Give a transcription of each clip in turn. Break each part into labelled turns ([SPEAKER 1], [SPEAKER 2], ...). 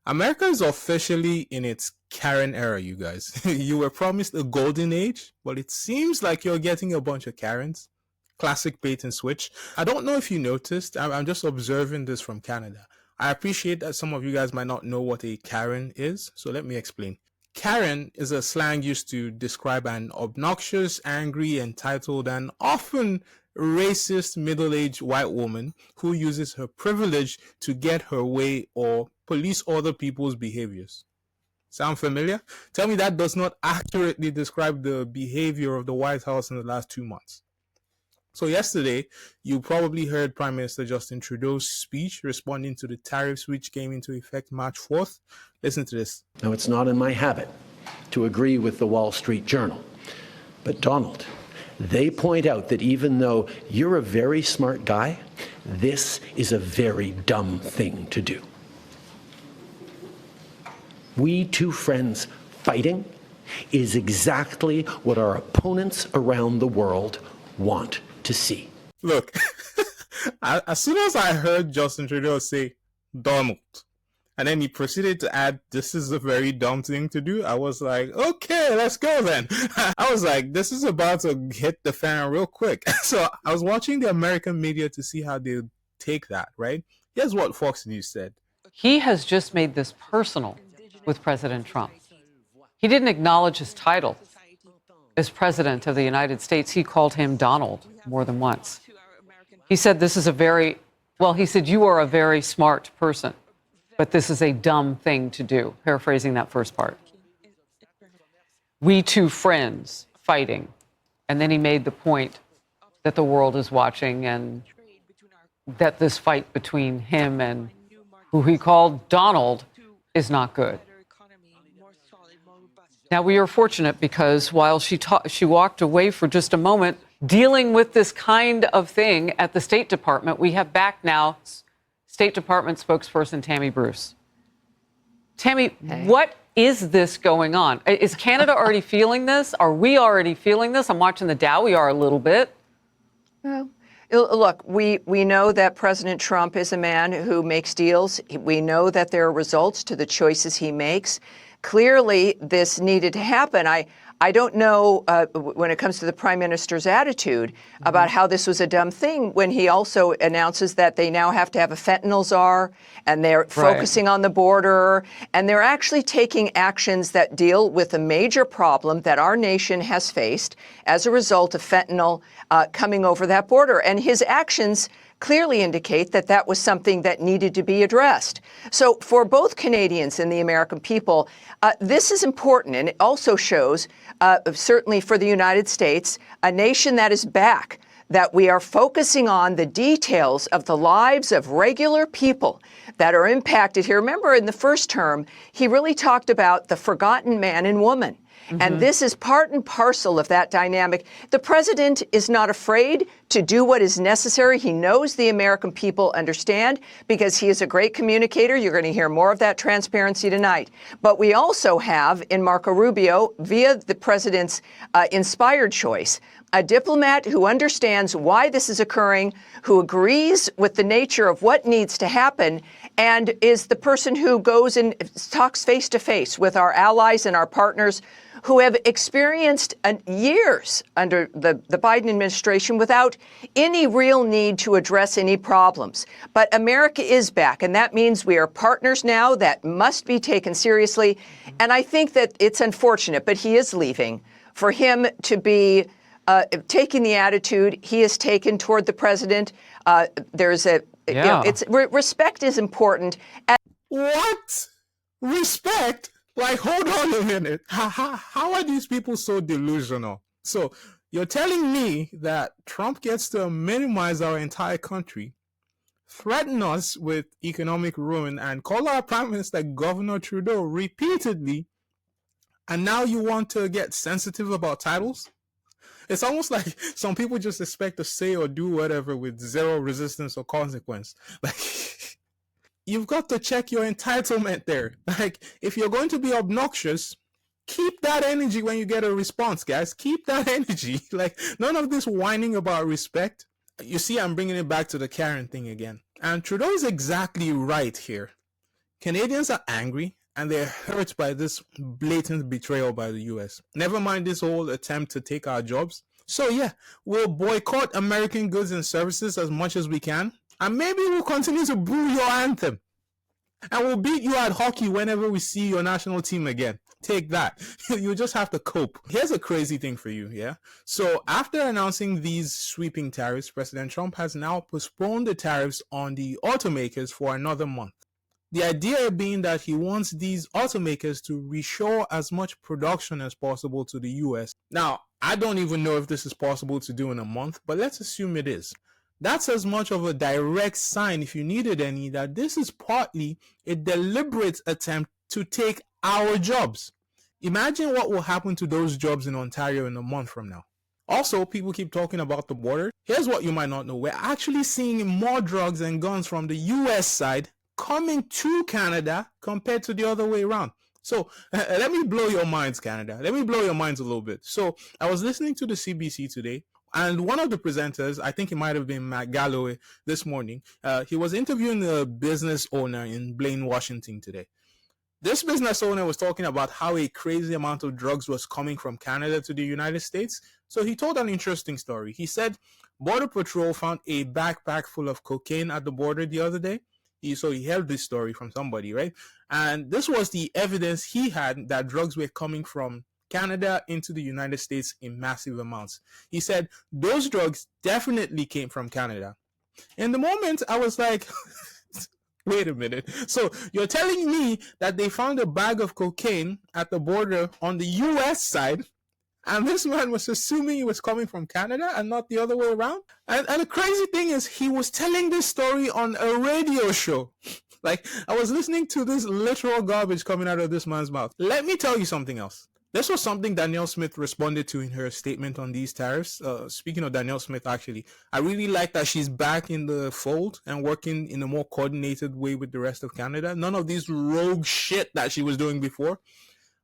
[SPEAKER 1] America is officially in its Karen era, you guys. You were promised a golden age, but it seems like you're getting a bunch of Karens. Classic bait and switch. I don't know if you noticed, I'm just observing this from Canada. I appreciate that some of you guys might not know what a Karen is, so let me explain. Karen is a slang used to describe an obnoxious, angry, entitled, and often racist middle-aged white woman who uses her privilege to get her way or police other people's behaviors. Sound familiar? Tell me that does not accurately describe the behavior of the White House in the last 2 months. So yesterday, you probably heard Prime Minister Justin Trudeau's speech responding to the tariffs which came into effect March 4th. Listen to this.
[SPEAKER 2] Now, it's not in my habit to agree with the Wall Street Journal, but Donald, they point out that even though you're a very smart guy, this is a very dumb thing to do. We two friends fighting is exactly what our opponents around the world want to see.
[SPEAKER 1] Look, as soon as I heard Justin Trudeau say Donald, and then he proceeded to add, this is a very dumb thing to do, I was like, okay, let's go then. I was like, this is about to hit the fan real quick. So I was watching the American media to see how they take that, right? Here's what Fox News said.
[SPEAKER 3] He has just made this personal with President Trump. He didn't acknowledge his title as President of the United States. He called him Donald more than once. He said, he said, you are a very smart person, but this is a dumb thing to do. Paraphrasing that first part. We two friends fighting. And then he made the point that the world is watching and that this fight between him and who he called Donald is not good. Now, we are fortunate because while she walked away for just a moment, dealing with this kind of thing at the State Department, we have back now State Department spokesperson Tammy Bruce. Tammy, What is this going on? Is Canada already feeling this? Are we already feeling this? I'm watching the Dow. We are a little bit.
[SPEAKER 4] Well, look, we know that President Trump is a man who makes deals. We know that there are results to the choices he makes. Clearly, this needed to happen. I don't know when it comes to the prime minister's attitude about how this was a dumb thing when he also announces that they now have to have a fentanyl czar and they're focusing on the border and they're actually taking actions that deal with a major problem that our nation has faced as a result of fentanyl coming over that border. And his actions clearly indicate that that was something that needed to be addressed. So for both Canadians and the American people, this is important. And it also shows, certainly for the United States, a nation that is back, that we are focusing on the details of the lives of regular people that are impacted here. Remember, in the first term, he really talked about the forgotten man and woman. And this is part and parcel of that dynamic. The president is not afraid to do what is necessary. He knows the American people understand because he is a great communicator. You're going to hear more of that transparency tonight. But we also have in Marco Rubio, via the president's inspired choice, a diplomat who understands why this is occurring, who agrees with the nature of what needs to happen, and is the person who goes and talks face to face with our allies and our partners who have experienced years under the Biden administration without any real need to address any problems. But America is back, and that means we are partners now that must be taken seriously. And I think that it's unfortunate, but he is leaving. For him to be taking the attitude he has taken toward the president, there's a, respect is important.
[SPEAKER 1] What? Respect? Like, hold on a minute. How are these people so delusional? So you're telling me that Trump gets to minimize our entire country, threaten us with economic ruin, and call our Prime Minister Governor Trudeau repeatedly, and now you want to get sensitive about titles? It's almost like some people just expect to say or do whatever with zero resistance or consequence. Like, you've got to check your entitlement there. Like, if you're going to be obnoxious, keep that energy when you get a response, guys. Keep that energy. Like, none of this whining about respect. You see, I'm bringing it back to the Karen thing again. And Trudeau is exactly right here. Canadians are angry and they're hurt by this blatant betrayal by the US. Never mind this whole attempt to take our jobs. So yeah, we'll boycott American goods and services as much as we can, and maybe we'll continue to boo your anthem. And we'll beat you at hockey whenever we see your national team again. Take that. You just have to cope. Here's a crazy thing for you, yeah? So after announcing these sweeping tariffs, President Trump has now postponed the tariffs on the automakers for another month. The idea being that he wants these automakers to reshore as much production as possible to the US. Now, I don't even know if this is possible to do in a month, but let's assume it is. That's as much of a direct sign, if you needed any, that this is partly a deliberate attempt to take our jobs. Imagine what will happen to those jobs in Ontario in a month from now. Also, people keep talking about the border. Here's what you might not know. We're actually seeing more drugs and guns from the US side coming to Canada compared to the other way around. So let me blow your minds, Canada. Let me blow your minds a little bit. So I was listening to the CBC today, and one of the presenters, I think it might have been Matt Galloway this morning, he was interviewing a business owner in Blaine, Washington today. This business owner was talking about how a crazy amount of drugs was coming from Canada to the United States. So he told an interesting story. He said Border Patrol found a backpack full of cocaine at the border the other day. So he held this story from somebody, right? And this was the evidence he had that drugs were coming from Canada into the United States in massive amounts. He said those drugs definitely came from Canada. In the moment, I was like, wait a minute. So you're telling me that they found a bag of cocaine at the border on the US side, and this man was assuming it was coming from Canada and not the other way around? And the crazy thing is, he was telling this story on a radio show. Like, I was listening to this literal garbage coming out of this man's mouth. Let me tell you something else. This was something Danielle Smith responded to in her statement on these tariffs. Speaking of Danielle Smith, actually, I really like that she's back in the fold and working in a more coordinated way with the rest of Canada. None of this rogue shit that she was doing before.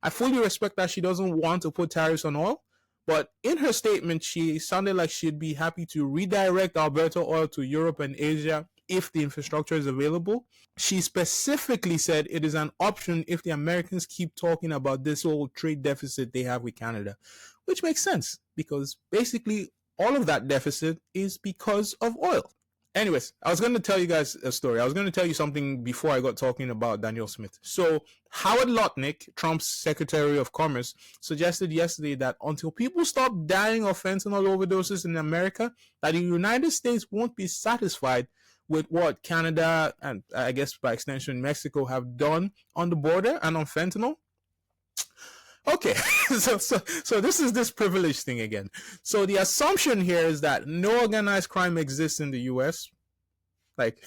[SPEAKER 1] I fully respect that she doesn't want to put tariffs on oil, but in her statement, she sounded like she'd be happy to redirect Alberta oil to Europe and Asia if the infrastructure is available. She specifically said it is an option if the Americans keep talking about this whole trade deficit they have with Canada, which makes sense because basically all of that deficit is because of oil. Anyways, I was going to tell you guys a story. I was going to tell you something before I got talking about Danielle Smith. So Howard Lutnick, Trump's Secretary of Commerce, suggested yesterday that until people stop dying of fentanyl overdoses in America, that the United States won't be satisfied with what Canada and I guess by extension Mexico have done on the border and on fentanyl. Okay, so this is this privilege thing again. So the assumption here is that no organized crime exists in the US. Like,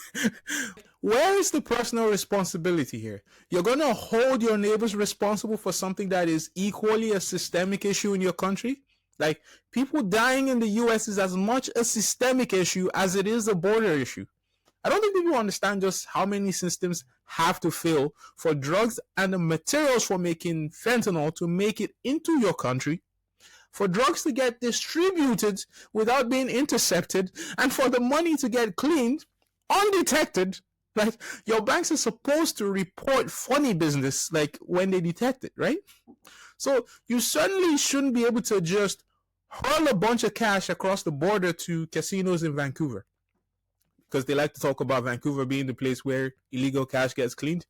[SPEAKER 1] where is the personal responsibility here? You're going to hold your neighbors responsible for something that is equally a systemic issue in your country? Like, people dying in the US is as much a systemic issue as it is a border issue. I don't think people understand just how many systems have to fail for drugs and the materials for making fentanyl to make it into your country, for drugs to get distributed without being intercepted, and for the money to get cleaned undetected. Like, your banks are supposed to report funny business like when they detect it, right? So you certainly shouldn't be able to just hurl a bunch of cash across the border to casinos in Vancouver, because they like to talk about Vancouver being the place where illegal cash gets cleaned.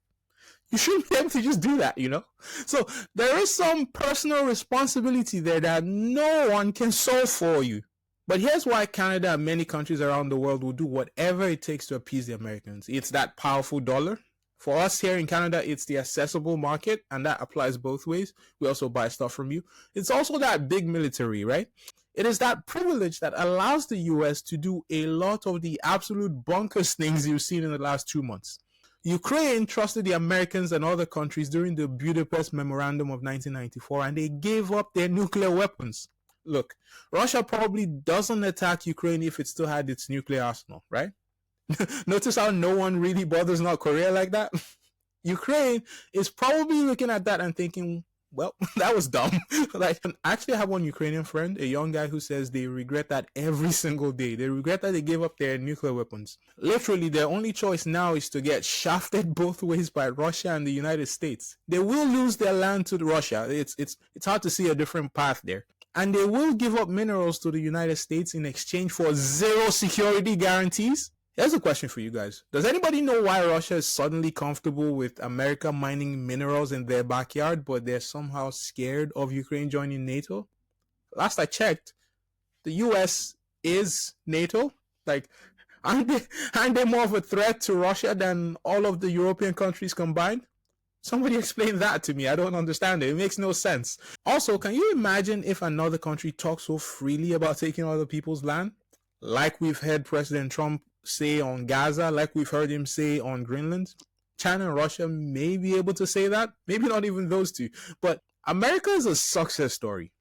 [SPEAKER 1] You shouldn't be able to just do that, you know? So there is some personal responsibility there that no one can solve for you. But here's why Canada and many countries around the world will do whatever it takes to appease the Americans. It's that powerful dollar. For us here in Canada, it's the accessible market, and that applies both ways. We also buy stuff from you. It's also that big military, right? It is that privilege that allows the US to do a lot of the absolute bonkers things you've seen in the last 2 months. Ukraine trusted the Americans and other countries during the Budapest Memorandum of 1994, and they gave up their nuclear weapons. Look, Russia probably doesn't attack Ukraine if it still had its nuclear arsenal, right? Notice how no one really bothers North Korea like that? Ukraine is probably looking at that and thinking, well, that was dumb. Like, I actually have one Ukrainian friend, a young guy, who says they regret that every single day. They regret that they gave up their nuclear weapons. Literally, their only choice now is to get shafted both ways by Russia and the United States. They will lose their land to Russia. It's hard to see a different path there. And they will give up minerals to the United States in exchange for zero security guarantees. Here's a question for you guys. Does anybody know why Russia is suddenly comfortable with America mining minerals in their backyard, but they're somehow scared of Ukraine joining NATO? Last I checked, the US is NATO. Like, aren't they more of a threat to Russia than all of the European countries combined? Somebody explain that to me. I don't understand it. It makes no sense. Also, can you imagine if another country talks so freely about taking other people's land? Like we've heard President Trump say on Gaza, like we've heard him say on Greenland. China and Russia may be able to say that. Maybe not even those two. But America is a success story.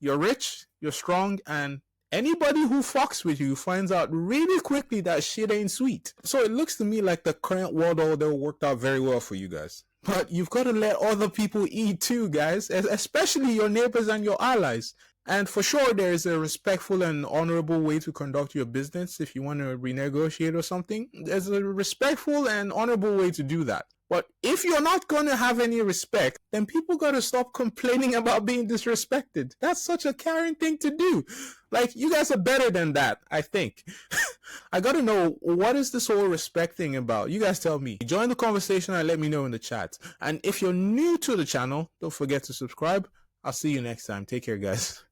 [SPEAKER 1] You're rich, you're strong, and anybody who fucks with you finds out really quickly that shit ain't sweet. So it looks to me like the current world order worked out very well for you guys. But you've got to let other people eat too, guys, especially your neighbors and your allies. And for sure, there is a respectful and honorable way to conduct your business. If you want to renegotiate or something, there's a respectful and honorable way to do that. But if you're not going to have any respect, then people got to stop complaining about being disrespected. That's such a caring thing to do. Like, you guys are better than that, I think. I got to know, what is this whole respect thing about? You guys tell me. Join the conversation and let me know in the chat. And if you're new to the channel, don't forget to subscribe. I'll see you next time. Take care, guys.